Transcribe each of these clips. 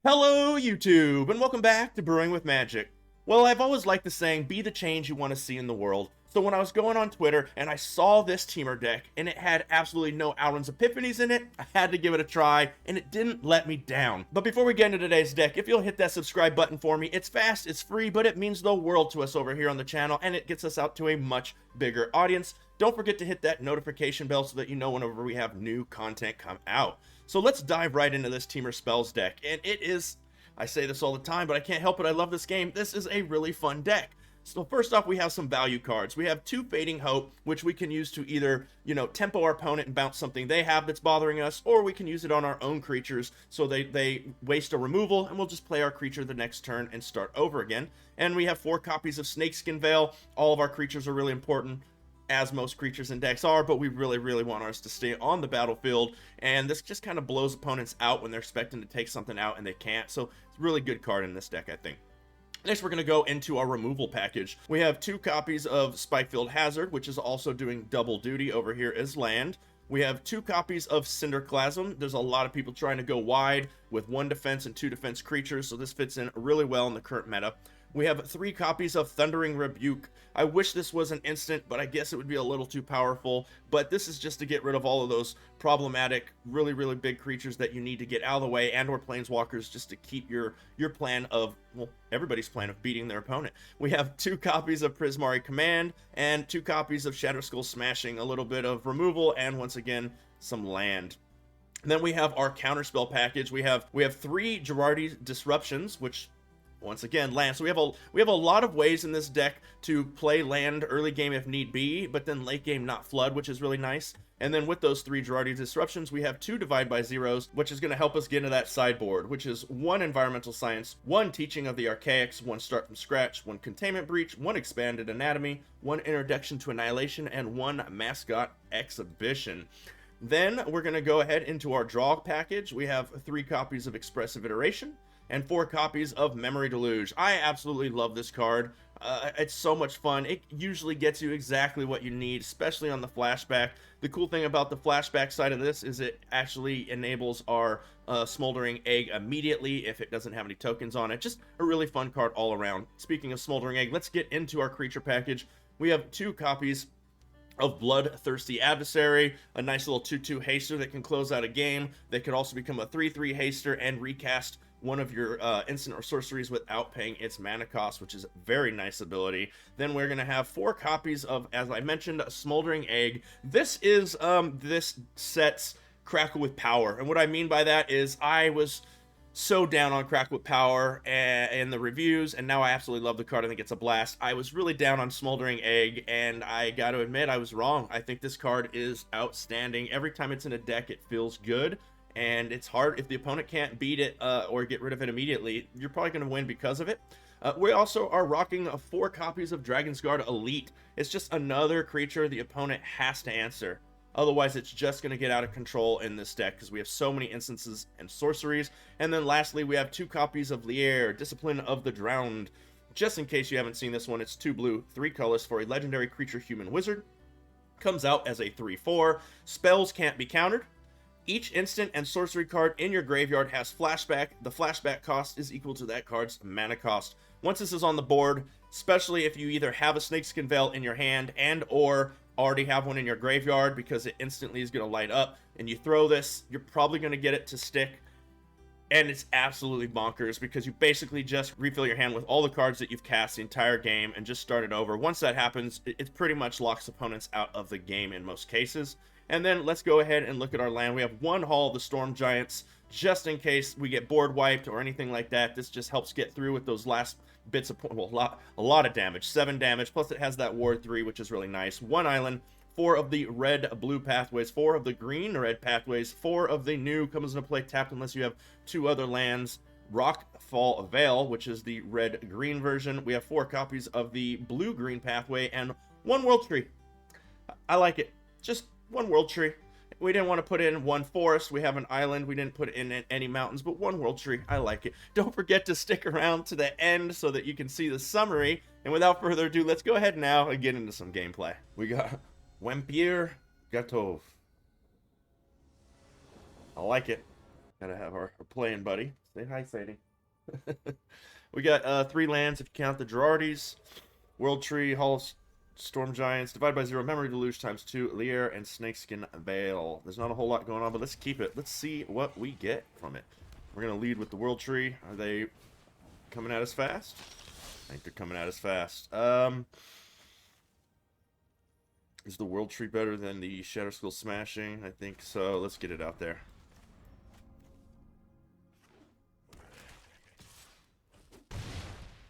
Hello, YouTube, and welcome back to Brewing with Magic. Well, I've always liked the saying, be the change you want to see in the world. So when I was going on Twitter and I saw this Temur deck and it had absolutely no Alrund's Epiphanies in it, I had to give it a try, and it didn't let me down. But before we get into today's deck, if you'll hit that subscribe button for me, it's fast, it's free, but it means the world to us over here on the channel, and it gets us out to a much bigger audience. Don't forget to hit that notification bell so that you know whenever we have new content come out. So let's dive right into this Temur Spells deck, and it is, I say this all the time, but I can't help it, I love this game. This is a really fun deck. So first off, we have some value cards. We have 2 Fading Hope, which we can use to either, tempo our opponent and bounce something they have that's bothering us, or we can use it on our own creatures so they waste a removal, and we'll just play our creature the next turn and start over again. And we have 4 copies of Snakeskin Veil. All of our creatures are really important, as most creatures in decks are, but we really want ours to stay on the battlefield, and this just kind of blows opponents out when they're expecting to take something out and they can't. So it's a really good card in this deck, I think. Next, we're going to go into our removal package. We have 2 copies of Spikefield Hazard, which is also doing double duty over here as land. We have 2 copies of Cinderclasm. There's a lot of people trying to go wide with 1 defense and 2 defense creatures, so this fits in really well in the current meta. We have 3 copies of Thundering Rebuke. I wish this was an instant, but I guess it would be a little too powerful. But this is just to get rid of all of those problematic, really big creatures that you need to get out of the way, and or planeswalkers, just to keep your plan of, well, everybody's plan of beating their opponent. We have 2 copies of Prismari Command and 2 copies of Shatterskull Smashing, a little bit of removal, and once again, some land. And then we have our counterspell package. We have 3 Girardi's Disruptions, which, once again, land. So we have a lot of ways in this deck to play land early game if need be, but then late game not flood, which is really nice. And then with those 3 Girardi Disruptions, we have 2 Divide by Zeros, which is going to help us get into that sideboard, which is 1 Environmental Science, 1 Teaching of the Archaics, 1 Start from Scratch, 1 Containment Breach, 1 Expanded Anatomy, 1 Introduction to Annihilation, and 1 Mascot Exhibition. Then we're going to go ahead into our draw package. We have 3 copies of Expressive Iteration and 4 copies of Memory Deluge. I absolutely love this card. It's so much fun. It usually gets you exactly what you need, especially on the flashback. The cool thing about the flashback side of this is it actually enables our Smoldering Egg immediately if it doesn't have any tokens on it. Just a really fun card all around. Speaking of Smoldering Egg, let's get into our creature package. We have 2 copies of Bloodthirsty Adversary, a nice little 2/2 haster that can close out a game. They could also become a 3/3 haster and recast one of your instant or sorceries without paying its mana cost, which is a very nice ability. Then we're going to have 4 copies of, as I mentioned, Smoldering Egg. This is this set's Crackle with Power, and what I mean by that is I was so down on Crackle with Power in the reviews, and now I absolutely love the card. I think it's a blast. I was really down on Smoldering Egg, and I got to admit I was wrong. I think this card is outstanding. Every time it's in a deck, it feels good, and it's hard if the opponent can't beat it or get rid of it immediately. You're probably going to win because of it. We also are rocking 4 copies of Dragon's Guard Elite. It's just another creature the opponent has to answer. Otherwise, it's just going to get out of control in this deck because we have so many instances and sorceries. And then lastly, we have 2 copies of Lier, Discipline of the Drowned. Just in case you haven't seen this one, it's 2 blue, 3 colors for a legendary creature human wizard. Comes out as a 3/4. Spells can't be countered. Each instant and sorcery card in your graveyard has flashback. The flashback cost is equal to that card's mana cost. Once this is on the board, especially if you either have a Snakeskin Veil in your hand and or already have one in your graveyard, because it instantly is going to light up, and you throw this, you're probably going to get it to stick, and it's absolutely bonkers because you basically just refill your hand with all the cards that you've cast the entire game and just start it over. Once that happens, it pretty much locks opponents out of the game in most cases. And then let's go ahead and look at our land. We have 1 Hall of the Storm Giants, just in case we get board wiped or anything like that. This just helps get through with those last bits of, well, a lot of damage. 7 damage, plus it has that Ward 3, which is really nice. 1 island, 4 of the red-blue pathways, 4 of the green-red pathways, 4 of the new comes into play tapped unless you have 2 other lands. Rockfall Veil, which is the red-green version. We have 4 copies of the blue-green pathway and 1 World Tree. I like it. Just 1 World Tree. We didn't want to put in 1 forest. We have an island. We didn't put in any mountains, but 1 World Tree. I like it. Don't forget to stick around to the end so that you can see the summary. And without further ado, let's go ahead now and get into some gameplay. We got Vampire Gatov. I like it. Gotta have our playing buddy. Say hi, Sadie. We got 3 lands if you count the Gerardis. World Tree, Hall of Storm Giants, Divide by 0, Memory Deluge times 2, Leer, and Snakeskin Veil. There's not a whole lot going on, but let's keep it. Let's see what we get from it. We're going to lead with the World Tree. Are they coming at us fast? I think they're coming at us fast. Is the World Tree better than the Shadow Skull Smashing? I think so. Let's get it out there.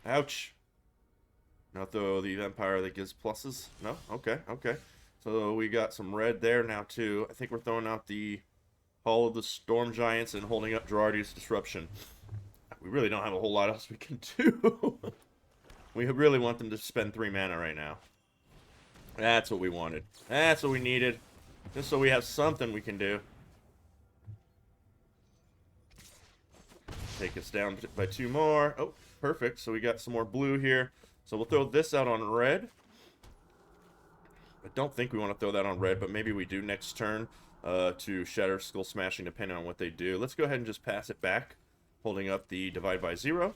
Ouch. Not though the vampire that gives pluses. No? Okay, okay. So we got some red there now too. I think we're throwing out the Hall of the Storm Giants and holding up Gerardi's Disruption. We really don't have a whole lot else we can do. We really want them to spend 3 mana right now. That's what we wanted. That's what we needed. Just so we have something we can do. Take us down by 2 more. Oh, perfect. So we got some more blue here. So we'll throw this out on red. I don't think we want to throw that on red, but maybe we do next turn to Shatter Skull Smashing, depending on what they do. Let's go ahead and just pass it back, holding up the Divide by 0.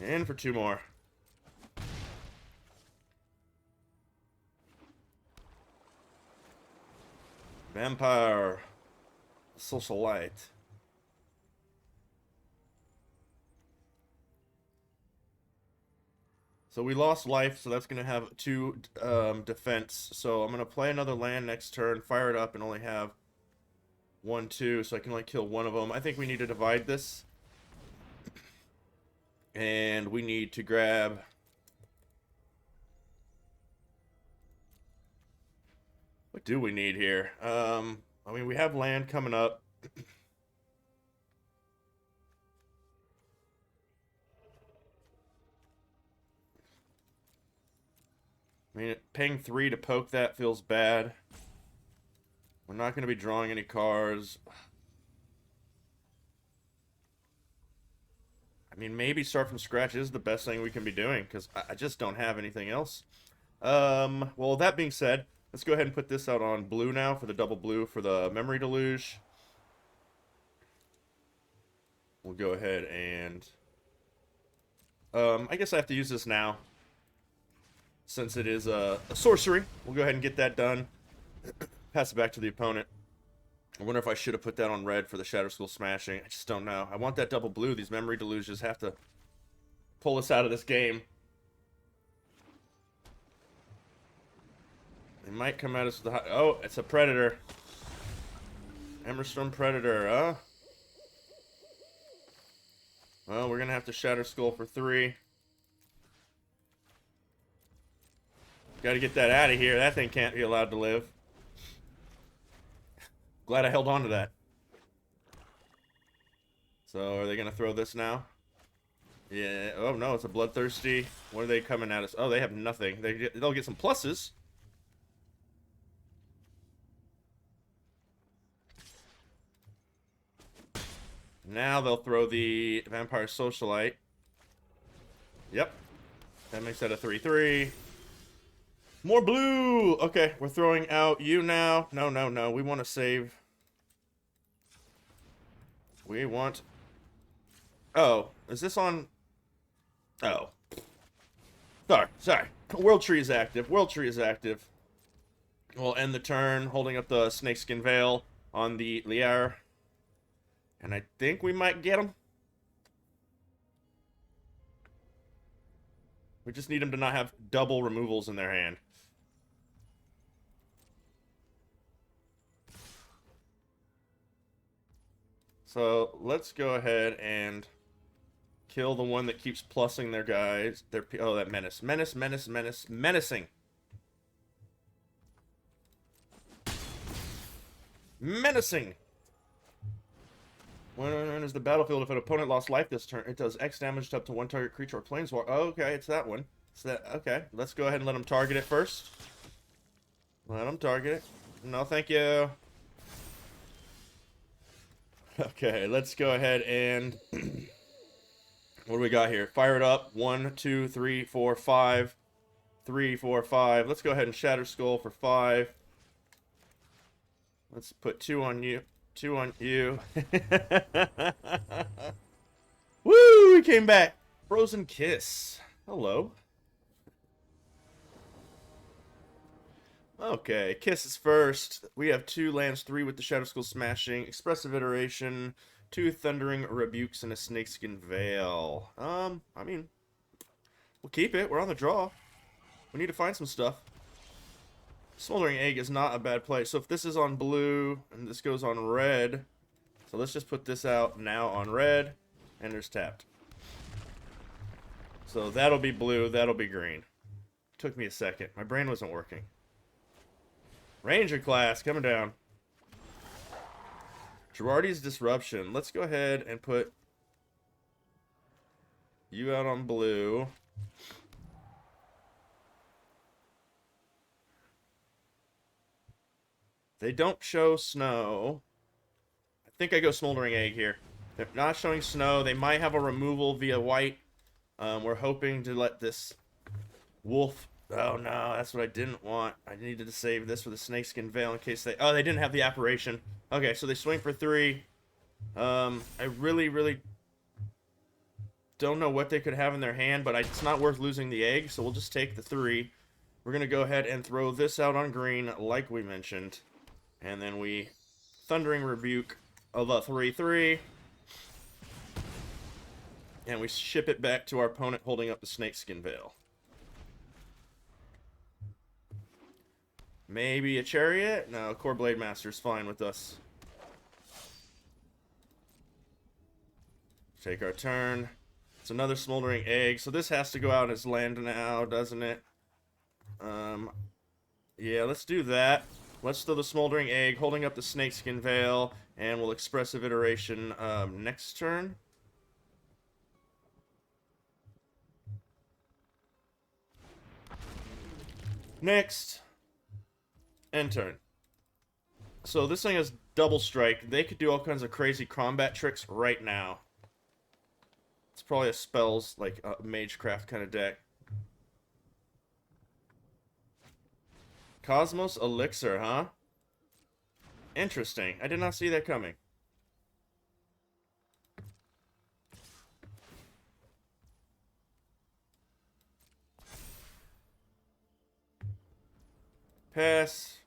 And for 2 more. Vampire. Social Light. So we lost life, so that's going to have 2 defense. So I'm going to play another land next turn, fire it up, and only have 1, 2, so I can only kill 1 of them. I think we need to divide this. And we need to grab... What do we need here? I mean, we have land coming up. I mean, paying 3 to poke that feels bad. We're not going to be drawing any cards. I mean, maybe start from scratch is the best thing we can be doing, because I just don't have anything else. Well, that being said, let's go ahead and put this out on blue now for the double blue for the Memory Deluge. We'll go ahead and... I guess I have to use this now, since it is a sorcery. We'll go ahead and get that done. Pass it back to the opponent. I wonder if I should have put that on red for the Shadow Skull Smashing. I just don't know. I want that double blue. These Memory Deluges have to pull us out of this game. They might come at us with the... Oh, it's a Predator. Emberstorm Predator, huh? Well, we're going to have to Shatter Skull for 3. Gotta get that out of here. That thing can't be allowed to live. Glad I held on to that. So, are they going to throw this now? Yeah. Oh, no, it's a Bloodthirsty. What are they coming at us? Oh, they have nothing. They'll get some pluses. Now they'll throw the Vampire Socialite. Yep. That makes that a 3-3. More blue! Okay, we're throwing out you now. No, no, no. We want to save. We want... Oh, is this on... Oh. Sorry. World Tree is active. World Tree is active. We'll end the turn holding up the Snakeskin Veil on the Liar. And I think we might get him. We just need them to not have double removals in their hand. So let's go ahead and kill the one that keeps plussing their guys. Oh, that menace. Menacing. When enters the battlefield, if an opponent lost life this turn, it does X damage to up to 1 target creature or planeswalker. Oh, okay, it's that one. Okay, let's go ahead and let him target it first. Let him target it. No, thank you. Okay, let's go ahead and... What do we got here? Fire it up. 1, 2, 3, 4, 5. 3, 4, 5. Let's go ahead and Shatter Skull for 5. Let's put 2 on you. 2 on you. Woo! We came back. Frozen Kiss. Hello. Okay, Kiss is first. We have 2 lands, 3 with the Shadow Skull Smashing, Expressive Iteration, 2 Thundering Rebukes, and a Snakeskin Veil. I mean, we'll keep it. We're on the draw. We need to find some stuff. Smoldering Egg is not a bad play. So if this is on blue and this goes on red, so let's just put this out now on red, and there's tapped. So that'll be blue, that'll be green. Took me a second. My brain wasn't working. Ranger class coming down. Girardi's Disruption. Let's go ahead and put you out on blue. They don't show snow. I think I go Smoldering Egg here. They're not showing snow. They might have a removal via white. We're hoping to let this wolf... Oh no, that's what I didn't want. I needed to save this for the Snakeskin Veil in case they... Oh, they didn't have the Apparition. Okay, so they swing for 3. I really don't know what they could have in their hand, but it's not worth losing the egg, so we'll just take the 3. We're going to go ahead and throw this out on green, like we mentioned. And then we Thundering Rebuke of a 3/3. And we ship it back to our opponent holding up the Snakeskin Veil. Maybe a Chariot? No, Core Blade Master's fine with us. Take our turn. It's another Smoldering Egg. So this has to go out as land now, doesn't it? Yeah, let's do that. Let's throw the Smoldering Egg, holding up the Snakeskin Veil, and we'll Expressive Iteration next turn. Next. End turn. So this thing has double strike. They could do all kinds of crazy combat tricks right now. It's probably a spells, like a Magecraft kind of deck. Cosmos Elixir, huh? Interesting. I did not see that coming. Pass.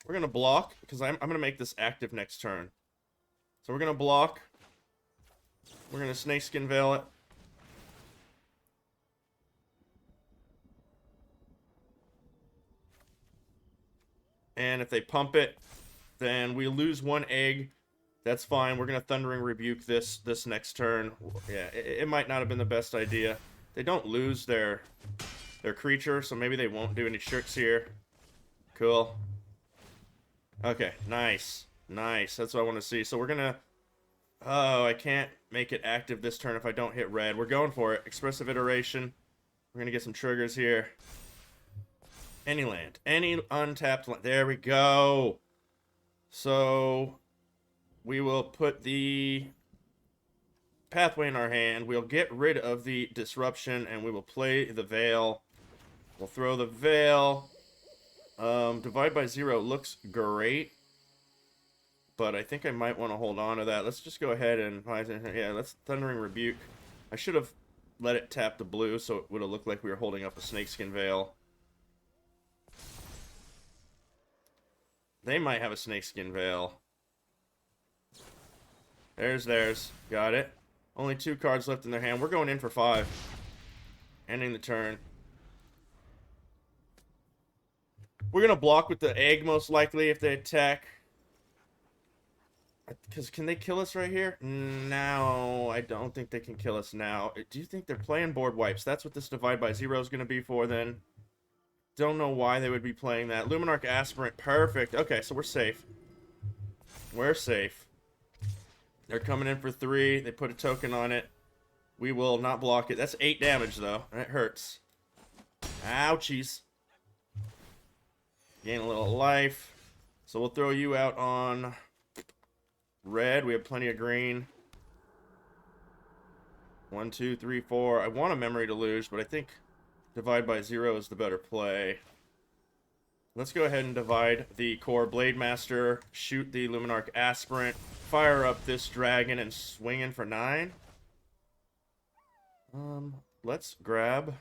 We're going to block, because I'm going to make this active next turn. So we're going to block. We're going to Snakeskin Veil it. And if they pump it, then we lose 1 egg. That's fine. We're going to Thundering Rebuke this next turn. Yeah, it might not have been the best idea. They don't lose their creature, so maybe they won't do any tricks here. Cool. Okay, nice. Nice. That's what I want to see. So we're going to... Oh, I can't make it active this turn if I don't hit red. We're going for it. Expressive Iteration. We're going to get some triggers here. Any land. Any untapped land. There we go. So we will put the Pathway in our hand. We'll get rid of the Disruption, and we will play the Veil. We'll throw the Veil. Divide by 0 looks great, but I think I might want to hold on to that. Let's just go ahead and... Yeah, let's Thundering Rebuke. I should have let it tap the blue, so it would have looked like we were holding up a Snakeskin Veil. They might have a Snakeskin Veil. There's theirs. Got it. Only 2 cards left in their hand. We're going in for 5. Ending the turn. We're going to block with the egg, most likely, if they attack. Because can they kill us right here? No, I don't think they can kill us now. Do you think they're playing board wipes? That's what this Divide by 0 is going to be for, then. Don't know why they would be playing that. Luminarch Aspirant, perfect. Okay, so we're safe. We're safe. They're coming in for 3. They put a token on it. We will not block it. That's 8 damage, though. That hurts. Ouchies. Gain a little life. So we'll throw you out on red. We have plenty of green. 1, 2, 3, 4. I want a Memory Deluge, but I think Divide by 0 is the better play. Let's go ahead and divide the core Blade Master, shoot the Luminarch Aspirant, fire up this dragon, and swing in for 9. Let's grab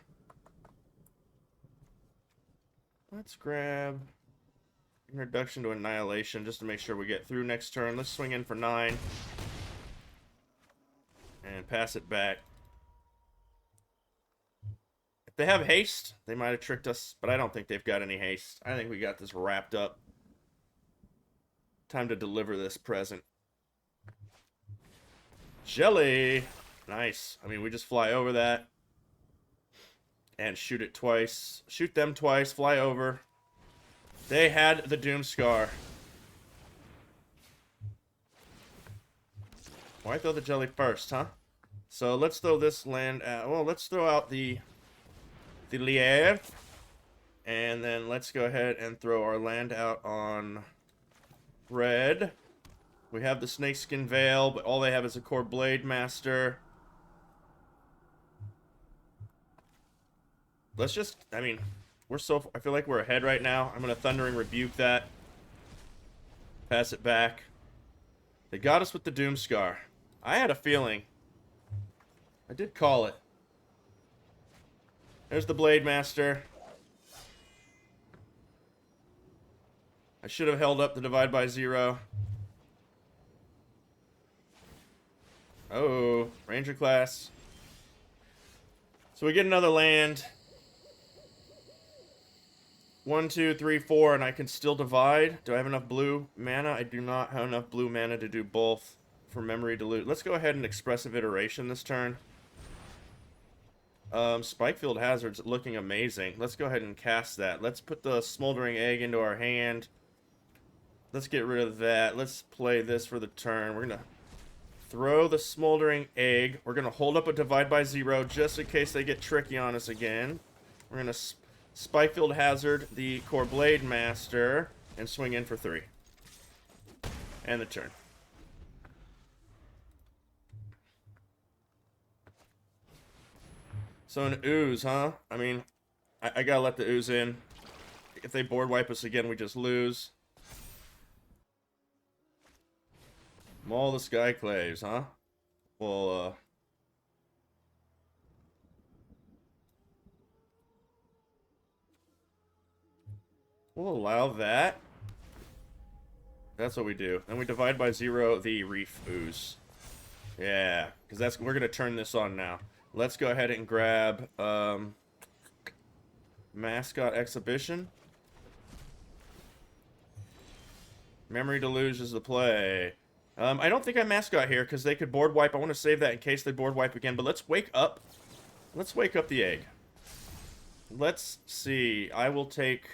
Introduction to Annihilation just to make sure we get through next turn. Let's swing in for 9 and pass it back. If they have haste, they might have tricked us, but I don't think they've got any haste. I think we got this wrapped up. Time to deliver this present. Jelly! Nice. I mean, we just fly over that. And shoot it twice. Shoot them twice, fly over. They had the Doomscar. Why throw the jelly first, huh? So let's throw this land out. Well, let's throw out the Lier. And then let's go ahead and throw our land out on red. We have the Snakeskin Veil, but all they have is a core Blade Master. Let's just, I mean, I feel like we're ahead right now. I'm going to Thundering Rebuke that. Pass it back. They got us with the Doomscar. I had a feeling. I did call it. There's the Blade Master. I should have held up the Divide by 0. Oh, Ranger class. So we get another land. 1, 2, 3, 4, and I can still divide. Do I have enough blue mana? I do not have enough blue mana to do both for Memory Dilute. Let's go ahead and Expressive Iteration this turn. Spikefield Hazard's looking amazing. Let's go ahead and cast that. Let's put the Smoldering Egg into our hand. Let's get rid of that. Let's play this for the turn. We're going to throw the Smoldering Egg. We're going to hold up a Divide by 0 just in case they get tricky on us again. We're going to Spikefield Hazard the core Blade Master and swing in for 3. And the turn. So an ooze, huh? I mean, I gotta let the ooze in. If they board wipe us again, we just lose. Maul the Skyclaves, huh? Well, we'll allow that. That's what we do. Then we divide by 0 the Reef Ooze. Yeah, because we're gonna turn this on now. Let's go ahead and grab Mascot Exhibition. Memory Deluge is the play. I don't think I Mascot here because they could board wipe. I want to save that in case they board wipe again. But let's wake up. Let's wake up the egg. Let's see. I will take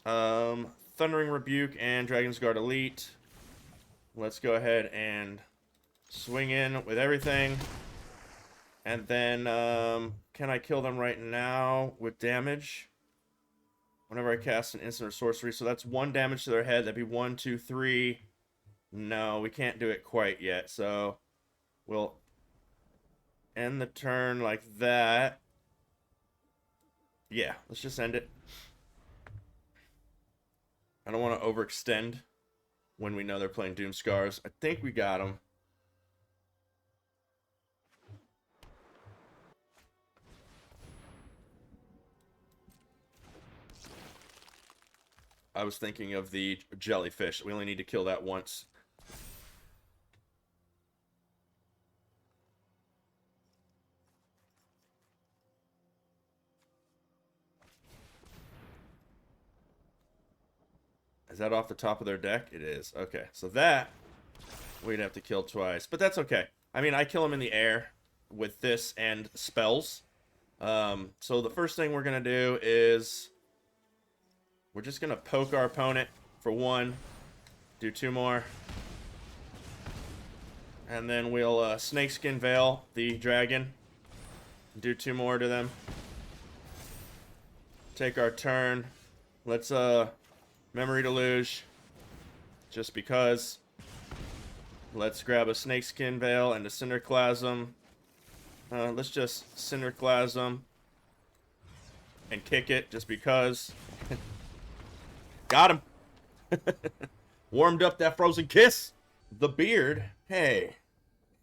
Thundering Rebuke and Dragon's Guard Elite. Let's go ahead and swing in with everything. And then, can I kill them right now with damage? Whenever I cast an instant or sorcery. So that's 1 damage to their head. That'd be 1, 2, 3. No, we can't do it quite yet. So we'll end the turn like that. Yeah, let's just end it. I don't want to overextend when we know they're playing Doomscars. I think we got them. I was thinking of the jellyfish. We only need to kill that once. Is that off the top of their deck? It is. Okay, so that we'd have to kill twice. But that's okay. I mean, I kill them in the air with this and spells. So the first thing we're going to do is we're just going to poke our opponent for 1. Do 2 more. And then we'll Snakeskin Veil the dragon. Do 2 more to them. Take our turn. Let's Memory Deluge. Just because. Let's grab a Snakeskin Veil and a Cinderclasm. Let's just Cinderclasm. and kick it just because. Got him. Warmed up that frozen kiss. The beard. Hey.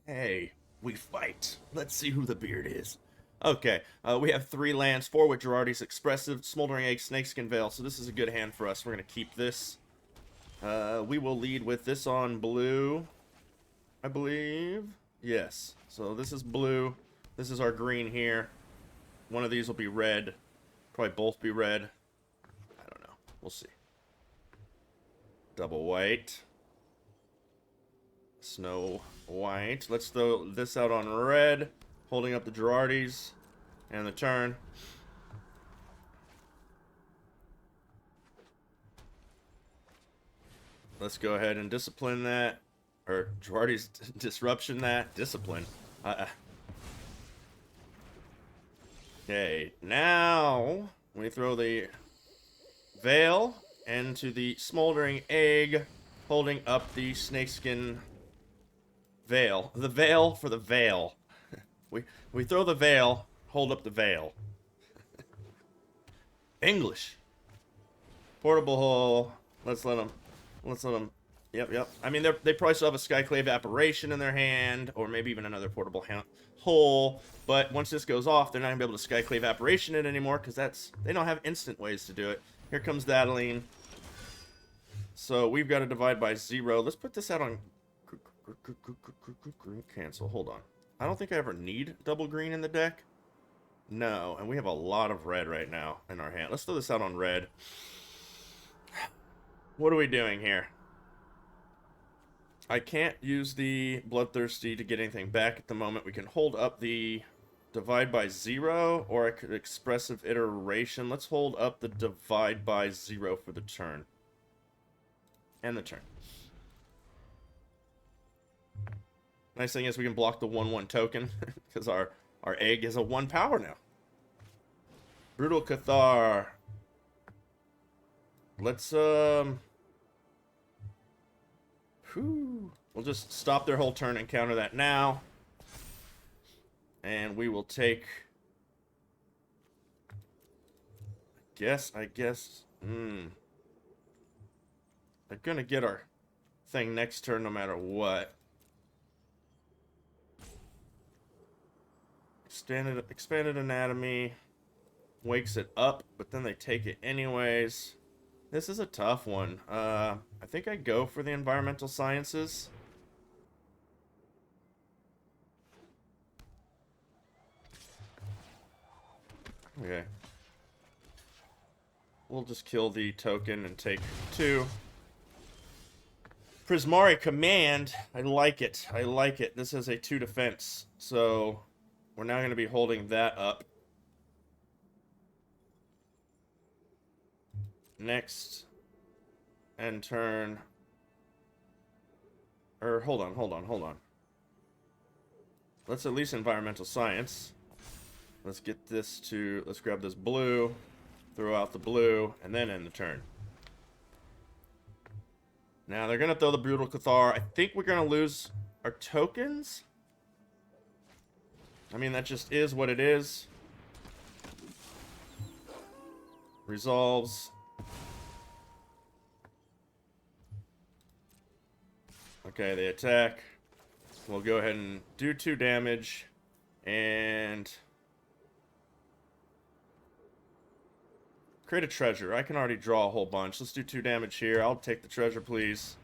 Hey. We fight. Let's see who the beard is. Okay. We have 3 lands, 4 with Girardi's Expressive, Smoldering Egg, Snakeskin Veil. So this is a good hand for us. We're going to keep this. We will lead with this on blue, I believe. Yes. So this is blue. This is our green here. One of these will be red. Probably both be red. I don't know. We'll see. Double white. Snow white. Let's throw this out on red. Holding up the Girardis. And the turn. Let's go ahead and discipline that. Or Girardi's disruption that. Discipline. Okay, now we throw the Veil into the Smoldering Egg, holding up the Snakeskin Veil. The Veil for the Veil. We throw the Veil, hold up the Veil. English. Portable Hole. Let's let them. Yep. I mean, they probably still have a Skyclave Apparition in their hand, or maybe even another portable hole. But once this goes off, they're not gonna be able to Skyclave Apparition it anymore, because they don't have instant ways to do it. Here comes Dadeline. So we've got to divide by 0. Let's put this out on green. Cancel. Hold on. I don't think I ever need double green in the deck. No, and we have a lot of red right now in our hand. Let's throw this out on red. What are we doing here? I can't use the Bloodthirsty to get anything back at the moment. We can hold up the Divide by 0, or I could Expressive Iteration. Let's hold up the Divide by 0 for the turn. And the turn. Nice thing is we can block the 1/1 token, because our egg is a 1 power now. Brutal Cathar. Let's, we'll just stop their whole turn and counter that now. And we will take... I guess... They're gonna get our thing next turn no matter what. Expanded Anatomy. Wakes it up, but then they take it anyways. This is a tough one. I think I go for the Environmental Sciences. Okay. We'll just kill the token and take 2. Prismari Command. I like it. This is a 2 defense. So we're now going to be holding that up. Next. End turn. Or hold on. Let's at least Environmental Science. Let's get this to... Let's grab this blue. Throw out the blue. And then end the turn. Now, they're going to throw the Brutal Cathar. I think we're going to lose our tokens. I mean, that just is what it is. Resolves. Okay, they attack. We'll go ahead and do 2 damage. And... create a treasure. I can already draw a whole bunch. Let's do 2 damage here. I'll take the treasure, please.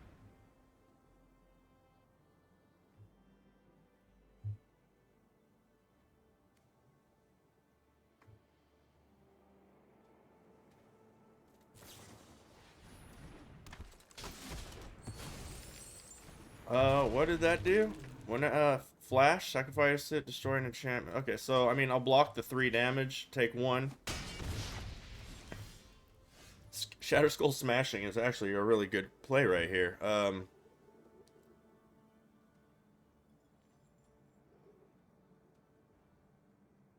What did that do? When flash, sacrifice it, destroy an enchantment. Okay, so I mean, I'll block the 3 damage, take 1. Shatter Skull Smashing is actually a really good play right here.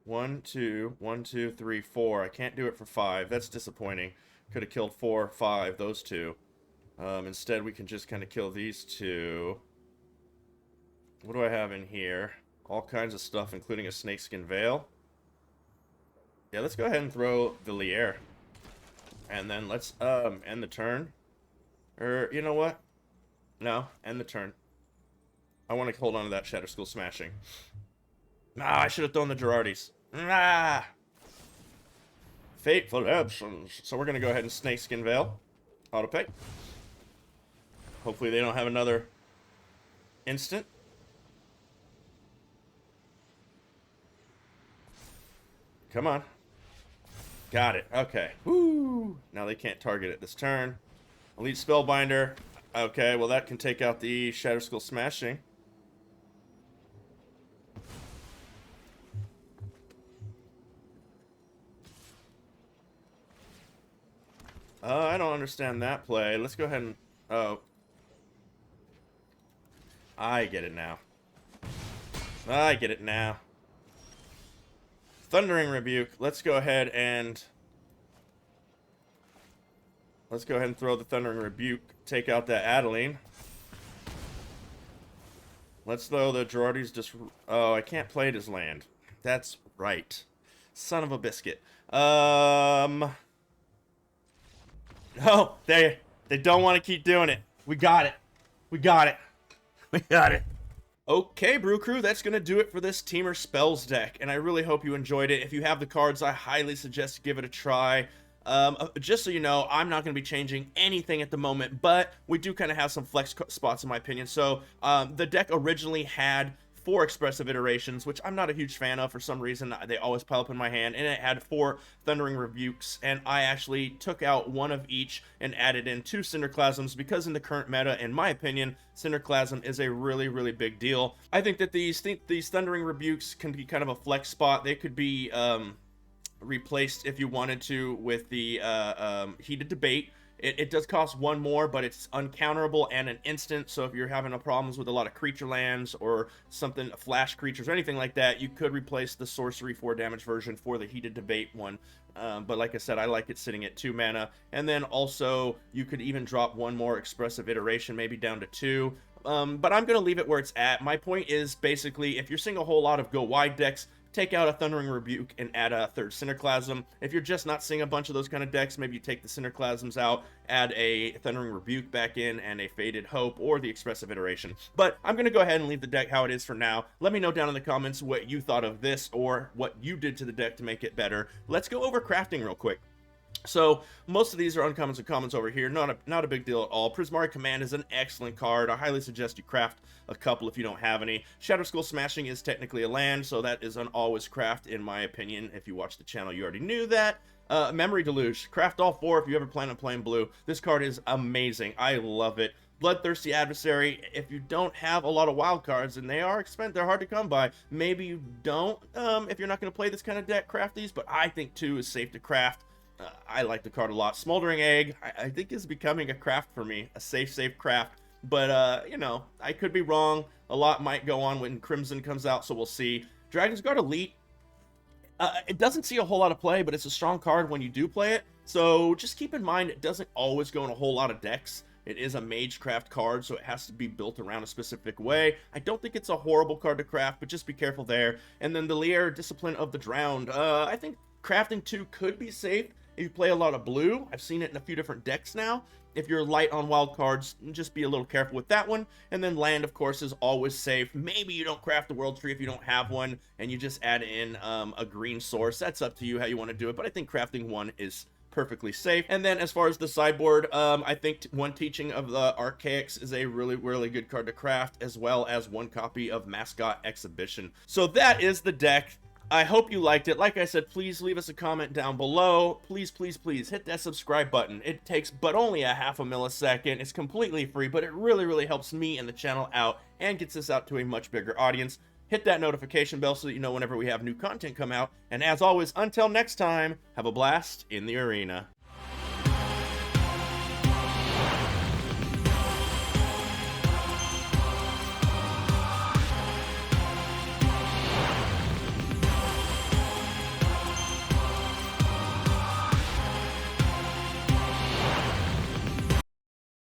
1, 2, 1, 2, 3, 4. I can't do it for 5. That's disappointing. Could have killed 4, 5, those 2. Instead, we can just kind of kill these 2. What do I have in here? All kinds of stuff, including a Snakeskin Veil. Yeah, let's go ahead and throw the Lier. And then let's end the turn. Or, you know what? No, end the turn. I want to hold on to that Shatter Skull Smashing. Ah, I should have thrown the Girardis. Ah! Fateful absence. So we're going to go ahead and Snakeskin Veil. Autopay. Hopefully they don't have another instant. Come on. Got it. Okay. Woo! Now they can't target it this turn. Elite Spellbinder. Okay, well that can take out the Shatter Skull Smashing. I don't understand that play. Let's go ahead and... Oh. I get it now. I get it now. Thundering Rebuke. Let's go ahead and... Let's go ahead and throw the Thundering Rebuke. Take out that Adeline. Let's throw the Girardi's just... Oh, I can't play it as land. That's right. Son of a biscuit. No, they don't want to keep doing it. We got it. We got it. We got it. Okay, Brew Crew, that's going to do it for this Temur Spells deck, and I really hope you enjoyed it. If you have the cards, I highly suggest give it a try. Just so you know, I'm not going to be changing anything at the moment, but we do kind of have some flex spots in my opinion. So, the deck originally had 4 expressive iterations, which I'm not a huge fan of for some reason. They always pile up in my hand, and it had 4 Thundering Rebukes, and I actually took out one of each and added in 2 Cinderclasms because in the current meta, in my opinion, Cinderclasm is a really, really big deal. I think that these Thundering Rebukes can be kind of a flex spot. They could be replaced if you wanted to with the Heated Debate. It does cost 1 more, but it's uncounterable and an instant, so if you're having problems with a lot of creature lands or something, flash creatures or anything like that, you could replace the sorcery 4 damage version for the Heated Debate one. But like I said, I like it sitting at 2 mana, and then also you could even drop 1 more expressive iteration, maybe down to 2. But I'm going to leave it where it's at. My point is basically, if you're seeing a whole lot of go wide decks, take out a Thundering Rebuke and add a 3rd Cinderclasm. If you're just not seeing a bunch of those kind of decks, maybe you take the Cinderclasms out, add a Thundering Rebuke back in, and a Faded Hope, or the Expressive Iteration. But I'm going to go ahead and leave the deck how it is for now. Let me know down in the comments what you thought of this, or what you did to the deck to make it better. Let's go over crafting real quick. So, most of these are uncommons and commons over here, not a big deal at all. Prismari Command is an excellent card. I highly suggest you craft a couple if you don't have any. Shatter Skull Smashing is technically a land, so that is an always craft in my opinion. If you watch the channel, you already knew that. Memory Deluge, craft all 4 if you ever plan on playing blue. This card is amazing. I love it. Bloodthirsty Adversary, if you don't have a lot of wild cards, and they are expensive, they're hard to come by, maybe you don't, if you're not going to play this kind of deck, craft these, but I think 2 is safe to craft. I like the card a lot. Smoldering Egg, I think is becoming a craft for me, a safe craft. But, you know, I could be wrong. A lot might go on when Crimson comes out, so we'll see. Dragon's Guard Elite, it doesn't see a whole lot of play, but it's a strong card when you do play it. So just keep in mind, it doesn't always go in a whole lot of decks. It is a Magecraft card, so it has to be built around a specific way. I don't think it's a horrible card to craft, but just be careful there. And then the Lier, Discipline of the Drowned. I think crafting 2 could be safe if you play a lot of blue. I've seen it in a few different decks now. If you're light on wild cards, just be a little careful with that one. And then land, of course, is always safe. Maybe you don't craft the World Tree if you don't have one, and you just add in a green source. That's up to you how you want to do it, but I think crafting 1 is perfectly safe. And then as far as the sideboard, I think 1 Teaching of the Archaics is a really, really good card to craft, as well as 1 copy of Mascot Exhibition. So that is the deck. I hope you liked it. Like I said, please leave us a comment down below. Please, please, please hit that subscribe button. It takes but only a half a millisecond. It's completely free, but it really, really helps me and the channel out and gets us out to a much bigger audience. Hit that notification bell so that you know whenever we have new content come out. And as always, until next time, have a blast in the arena.